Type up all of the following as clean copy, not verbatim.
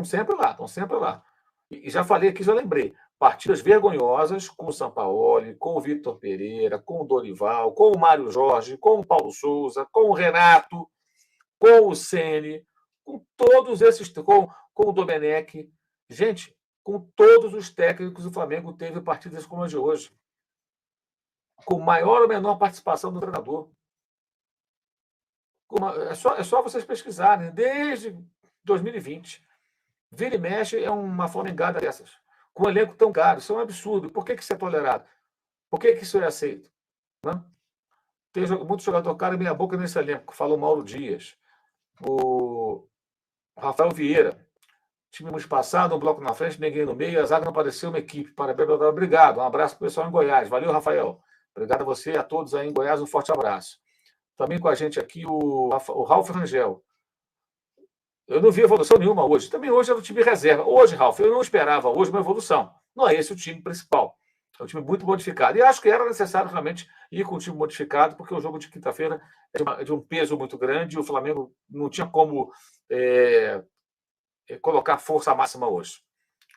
estão sempre lá, estão sempre lá. E já falei aqui, já lembrei. Partidas vergonhosas com o Sampaoli, com o Vitor Pereira, com o Dorival, com o Mário Jorge, com o Paulo Souza, com o Renato, com o Ceni, com todos esses, com o Domenech. Gente, com todos os técnicos, o Flamengo teve partidas como a de hoje, com maior ou menor participação do treinador. É só vocês pesquisarem, desde 2020. Vira e mexe é uma flamengada dessas, com um elenco tão caro. Isso é um absurdo. Por que isso é tolerado? Por que isso é aceito? Não? Tem muito jogador caro e meia boca nesse elenco. Falou Mauro Dias, o Rafael Vieira. Time muito passado, um bloco na frente, ninguém no meio, a zaga não pareceu uma equipe. Parabéns, obrigado. Um abraço para o pessoal em Goiás. Valeu, Rafael. Obrigado a você e a todos aí em Goiás. Um forte abraço. Também com a gente aqui o Ralf Rangel. Eu não vi evolução nenhuma hoje. Também hoje era o time reserva. Hoje, Ralf, eu não esperava hoje uma evolução. Não é esse o time principal. É um time muito modificado. E acho que era necessário realmente ir com o time modificado, porque o jogo de quinta-feira é de um peso muito grande e o Flamengo não tinha como colocar força máxima hoje.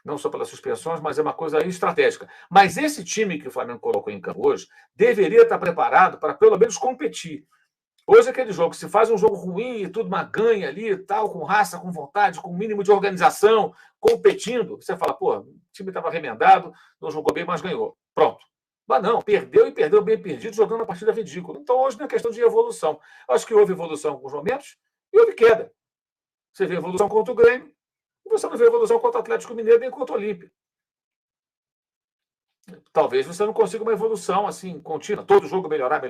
Não só pelas suspensões, mas é uma coisa estratégica. Mas esse time que o Flamengo colocou em campo hoje deveria estar preparado para pelo menos competir. Hoje, aquele jogo, se faz um jogo ruim e tudo, uma ganha ali e tal, com raça, com vontade, com um mínimo de organização, competindo, você fala, pô, o time estava remendado, não jogou bem, mas ganhou. Pronto. Mas não, perdeu e perdeu bem perdido, jogando uma partida ridícula. Então, hoje não é questão de evolução. Acho que houve evolução em alguns momentos e houve queda. Você vê evolução contra o Grêmio e você não vê evolução contra o Atlético Mineiro nem contra o Olímpia. Talvez você não consiga uma evolução assim contínua. Todo jogo melhorar.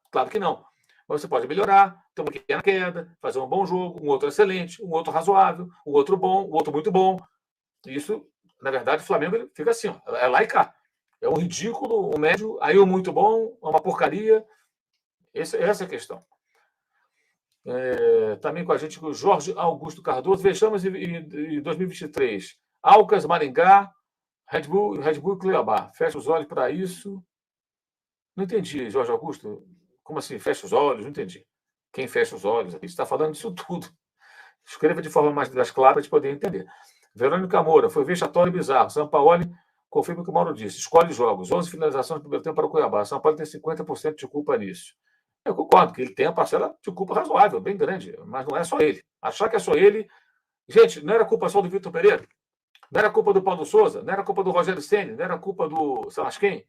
Claro que não. Mas você pode melhorar, ter uma pequena queda, fazer um bom jogo, um outro excelente, um outro razoável, um outro bom, um outro muito bom. Isso, na verdade, o Flamengo ele fica assim, ó, é lá e cá. É um ridículo, um médio, aí um muito bom, uma porcaria. Essa é a questão. Também com a gente o Jorge Augusto Cardoso. Fechamos em 2023. Alcas, Maringá, Red Bull e Cuiabá. Fecha os olhos para isso. Não entendi, Jorge Augusto. Como assim? Fecha os olhos? Não entendi. Quem fecha os olhos? A gente está falando disso tudo. Escreva de forma mais clara para a gente poder entender. Verônica Moura. Foi vexatório e bizarro. Sampaoli confirma o que o Mauro disse. Escolhe jogos. 11 finalizações no primeiro tempo para o Cuiabá. Sampaoli tem 50% de culpa nisso. Eu concordo que ele tem a parcela de culpa razoável, bem grande. Mas não é só ele. Achar que é só ele... Gente, não era culpa só do Vitor Pereira? Não era culpa do Paulo Souza? Não era culpa do Rogério Ceni? Não era culpa do sei lá quem?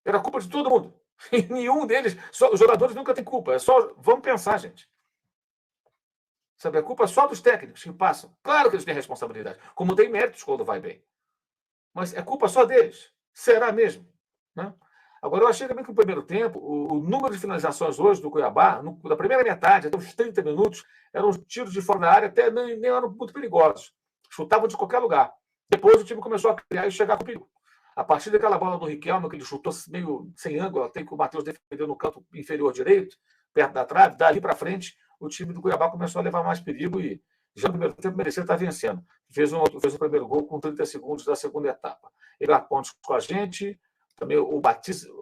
Era culpa de todo mundo. E nenhum deles, os jogadores nunca têm culpa. É só, vamos pensar, gente. Sabe, a culpa é só dos técnicos que passam. Claro que eles têm responsabilidade, como tem méritos quando vai bem. Mas é culpa só deles. Será mesmo? Né? Agora, eu achei também que no primeiro tempo, o número de finalizações hoje do Cuiabá, na primeira metade, até uns 30 minutos, eram tiros de fora da área, até nem eram muito perigosos. Chutavam de qualquer lugar. Depois o time começou a criar e chegar com perigo. A partir daquela bola do Riquelme, que ele chutou meio sem ângulo, até que o Matheus defendeu no canto inferior direito, perto da trave, dali para frente, o time do Cuiabá começou a levar mais perigo e já no primeiro tempo merecia estar vencendo. Fez o primeiro gol com 30 segundos da segunda etapa. Ele Pontes com a gente, também o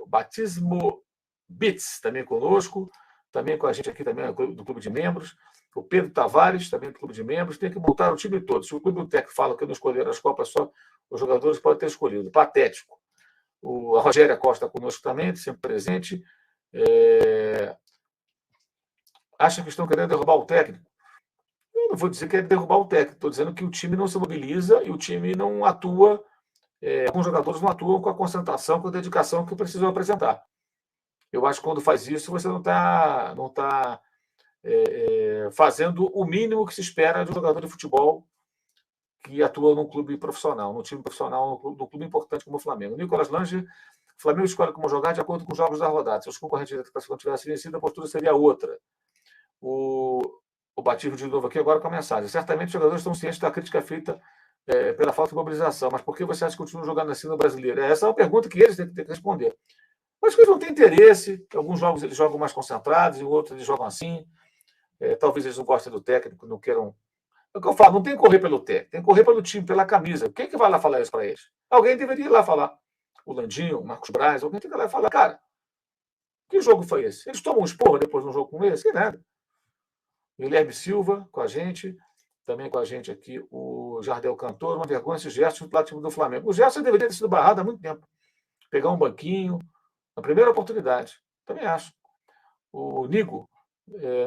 Batismo Bits também conosco, também com a gente aqui também do Clube de Membros, o Pedro Tavares, também do Clube de Membros, tem que montar o time todo. Se o Clube do Técnico fala que não escolheram as Copas só, os jogadores podem ter escolhido. Patético. A Rogéria Costa conosco também, sempre presente. Acha que estão querendo derrubar o técnico? Eu não vou dizer que é derrubar o técnico, estou dizendo que o time não se mobiliza e o time não atua, alguns jogadores não atuam com a concentração, com a dedicação que precisam apresentar. Eu acho que quando faz isso, você não está fazendo o mínimo que se espera de um jogador de futebol que atua num clube profissional, num time profissional, num clube importante como o Flamengo. Nicolas Lange, o Flamengo escolhe como jogar de acordo com os jogos da rodada. Se os concorrentes não tivessem vencido, a postura seria outra. O Batismo de novo aqui agora com a mensagem. Certamente os jogadores estão cientes da crítica feita pela falta de mobilização, mas por que você acha que continuam jogando assim no brasileiro? Essa é uma pergunta que eles têm que responder. Mas que eles não têm interesse, alguns jogos eles jogam mais concentrados, e outros eles jogam assim. Talvez eles não gostem do técnico, não queiram. É o que eu falo, não tem que correr pelo técnico, tem que correr pelo time, pela camisa. Quem que vai lá falar isso para eles? Alguém deveria ir lá falar. O Landinho, o Marcos Braz, alguém tem que ir lá falar, cara, que jogo foi esse? Eles tomam um esporro depois de um jogo como esse? Que nada. Guilherme Silva com a gente, também com a gente aqui o Jardel Cantor, uma vergonha esse Gerson lá time do Flamengo. O Gerson deveria ter sido barrado há muito tempo. Pegar um banquinho, na primeira oportunidade. Também acho. O Nigo,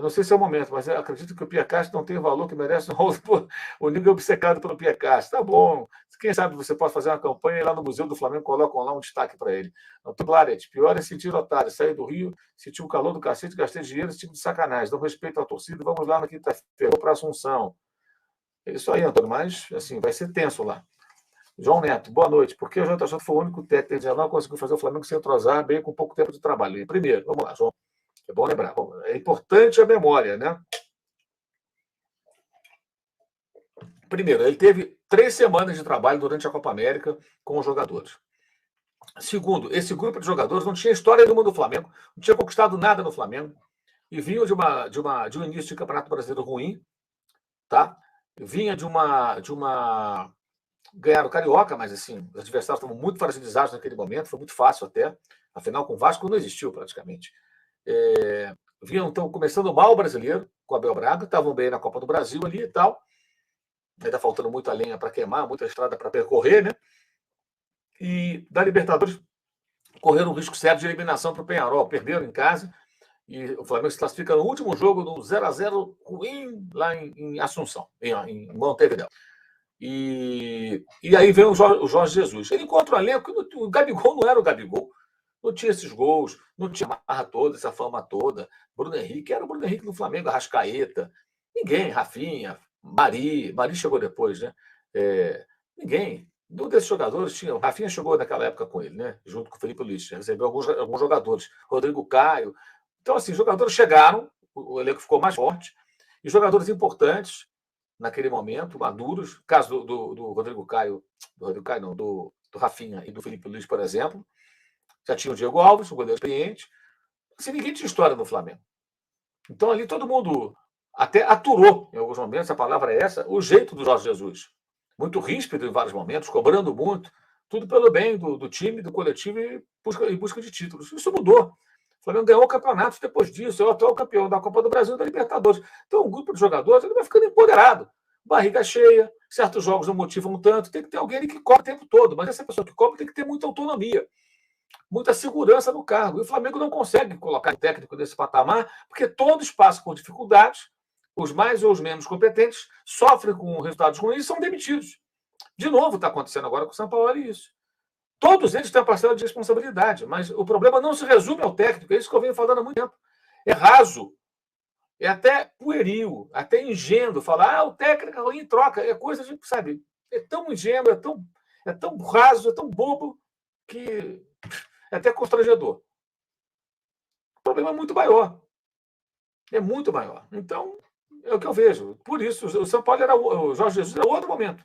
não sei se é o momento, mas eu acredito que o Pia Castro não tem o valor que merece. O Nigo é obcecado pelo Pia Castro. Tá bom. Quem sabe você pode fazer uma campanha e lá no Museu do Flamengo colocam lá um destaque para ele. Antônio Claret, pior é sentir otário. Sair do Rio, sentir o calor do cacete, gastei dinheiro, esse tipo de sacanagem. Não respeito à torcida, vamos lá na quinta-feira para Assunção. É isso aí, Antônio, mas assim, vai ser tenso lá. João Neto, boa noite. Por que o JJ foi o único técnico que não conseguiu fazer o Flamengo se entrosar bem com pouco tempo de trabalho? E primeiro, vamos lá, João. É bom lembrar. É importante a memória, né? Primeiro, ele teve 3 semanas de trabalho durante a Copa América com os jogadores. Segundo, esse grupo de jogadores não tinha história nenhuma do Flamengo, não tinha conquistado nada no Flamengo e vinham de um início de Campeonato Brasileiro ruim, tá? Vinha de uma ganharam o Carioca, mas assim, os adversários estavam muito fragilizados naquele momento, foi muito fácil até. Afinal, com o Vasco não existiu praticamente. Vinham então começando mal o brasileiro, com o Abel Braga, estavam bem na Copa do Brasil ali e tal. Ainda faltando muita lenha para queimar, muita estrada para percorrer, né? E da Libertadores correram um risco sério de eliminação para o Peñarol. Perderam em casa e o Flamengo se classifica no último jogo, no 0-0 ruim, lá em Assunção, em Montevideo. E aí vem o Jorge Jesus. Ele encontra o elenco, o Gabigol não era o Gabigol. Não tinha esses gols, não tinha marra toda, essa fama toda. Bruno Henrique era o Bruno Henrique no Flamengo, Arrascaeta. Ninguém, Rafinha, Mari chegou depois, né? Ninguém. Nenhum desses jogadores tinha. O Rafinha chegou naquela época com ele, né? Junto com o Felipe Luiz. Recebeu alguns jogadores. Rodrigo Caio. Então, assim, jogadores chegaram, o elenco ficou mais forte, e jogadores importantes naquele momento, maduros. O caso do Rodrigo Caio, do Rafinha e do Felipe Luiz, por exemplo. Já tinha o Diego Alves, um goleiro experiente. Assim, ninguém tinha história no Flamengo. Então, ali todo mundo até aturou, em alguns momentos, a palavra é essa, o jeito do Jorge Jesus. Muito ríspido em vários momentos, cobrando muito, tudo pelo bem do time, do coletivo e em busca de títulos. Isso mudou. O Flamengo ganhou o campeonato depois disso, é o atual campeão da Copa do Brasil e da Libertadores. Então, um grupo de jogadores ele vai ficando empoderado, barriga cheia, certos jogos não motivam tanto, tem que ter alguém que cobra o tempo todo, mas essa pessoa que cobra tem que ter muita autonomia, muita segurança no cargo. E o Flamengo não consegue colocar um técnico desse patamar, porque todos passam por dificuldades, os mais ou os menos competentes sofrem com resultados ruins e são demitidos. De novo está acontecendo agora com o São Paulo isso. Todos eles têm a parcela de responsabilidade, mas o problema não se resume ao técnico, é isso que eu venho falando há muito tempo. É raso, é até pueril, até ingênuo falar, o técnico é ruim em troca, é coisa de, sabe, é tão ingênuo, é tão raso, é tão bobo, que é até constrangedor. O problema é muito maior. É muito maior. Então, é o que eu vejo. Por isso, o São Paulo o Jorge Jesus era outro momento.